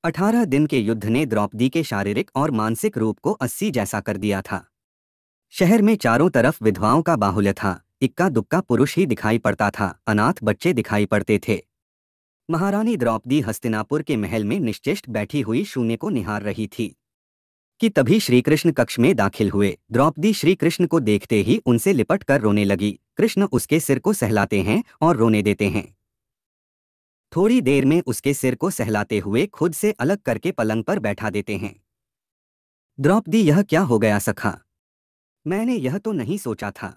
18 दिन के युद्ध ने द्रौपदी के शारीरिक और मानसिक रूप को 80 जैसा कर दिया था। शहर में चारों तरफ विधवाओं का बाहुल्य था। इक्का दुक्का पुरुष ही दिखाई पड़ता था, अनाथ बच्चे दिखाई पड़ते थे। महारानी द्रौपदी हस्तिनापुर के महल में निश्चेष्ट बैठी हुई शून्य को निहार रही थी कि तभी श्रीकृष्ण कक्ष में दाखिल हुए। द्रौपदी श्रीकृष्ण को देखते ही उनसे लिपट कर रोने लगी। कृष्ण उसके सिर को सहलाते हैं और रोने देते हैं। थोड़ी देर में उसके सिर को सहलाते हुए खुद से अलग करके पलंग पर बैठा देते हैं। द्रौपदी, यह क्या हो गया सखा? मैंने यह तो नहीं सोचा था।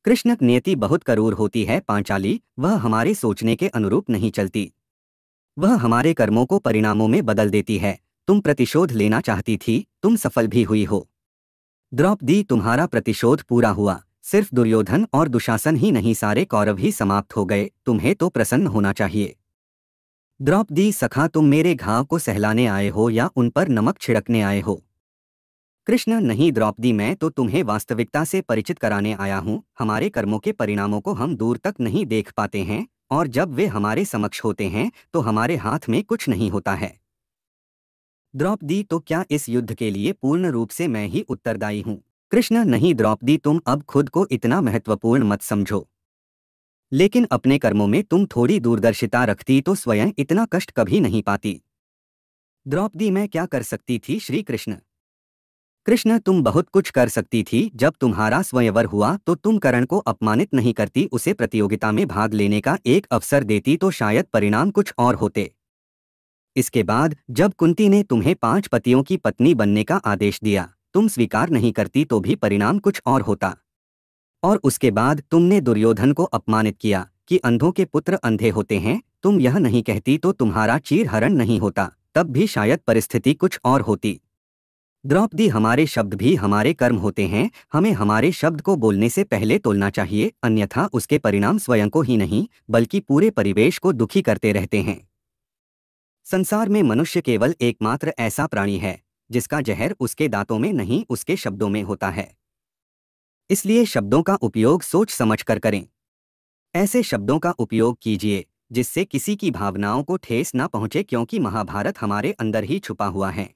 कृष्ण, नियति बहुत क्रूर होती है पांचाली, वह हमारे सोचने के अनुरूप नहीं चलती। वह हमारे कर्मों को परिणामों में बदल देती है। तुम प्रतिशोध लेना चाहती थी, तुम सफल भी हुई हो। द्रौपदी, तुम्हारा प्रतिशोध पूरा हुआ। सिर्फ दुर्योधन और दुशासन ही नहीं, सारे कौरव ही समाप्त हो गए। तुम्हें तो प्रसन्न होना चाहिए। द्रौपदी, सखा, तुम मेरे घाव को सहलाने आए हो या उन पर नमक छिड़कने आए हो? कृष्ण, नहीं द्रौपदी, मैं तो तुम्हें वास्तविकता से परिचित कराने आया हूँ। हमारे कर्मों के परिणामों को हम दूर तक नहीं देख पाते हैं, और जब वे हमारे समक्ष होते हैं तो हमारे हाथ में कुछ नहीं होता है। द्रौपदी, तो क्या इस युद्ध के लिए पूर्ण रूप से मैं ही उत्तरदायी हूँ? कृष्ण, नहीं द्रौपदी, तुम अब खुद को इतना महत्वपूर्ण मत समझो। लेकिन अपने कर्मों में तुम थोड़ी दूरदर्शिता रखती तो स्वयं इतना कष्ट कभी नहीं पाती। द्रौपदी, मैं क्या कर सकती थी श्री कृष्ण? कृष्ण, तुम बहुत कुछ कर सकती थी। जब तुम्हारा स्वयंवर हुआ तो तुम कर्ण को अपमानित नहीं करती, उसे प्रतियोगिता में भाग लेने का एक अवसर देती तो शायद परिणाम कुछ और होते। इसके बाद जब कुंती ने तुम्हें 5 पतियों की पत्नी बनने का आदेश दिया, तुम स्वीकार नहीं करती तो भी परिणाम कुछ और होता। और उसके बाद तुमने दुर्योधन को अपमानित किया कि अंधों के पुत्र अंधे होते हैं, तुम यह नहीं कहती तो तुम्हारा चीरहरण नहीं होता, तब भी शायद परिस्थिति कुछ और होती। द्रौपदी, हमारे शब्द भी हमारे कर्म होते हैं। हमें हमारे शब्द को बोलने से पहले तोलना चाहिए, अन्यथा उसके परिणाम स्वयं को ही नहीं बल्कि पूरे परिवेश को दुखी करते रहते हैं। संसार में मनुष्य केवल एकमात्र ऐसा प्राणी है जिसका जहर उसके दांतों में नहीं, उसके शब्दों में होता है। इसलिए शब्दों का उपयोग सोच समझ कर करें। ऐसे शब्दों का उपयोग कीजिए जिससे किसी की भावनाओं को ठेस न पहुंचे, क्योंकि महाभारत हमारे अंदर ही छुपा हुआ है।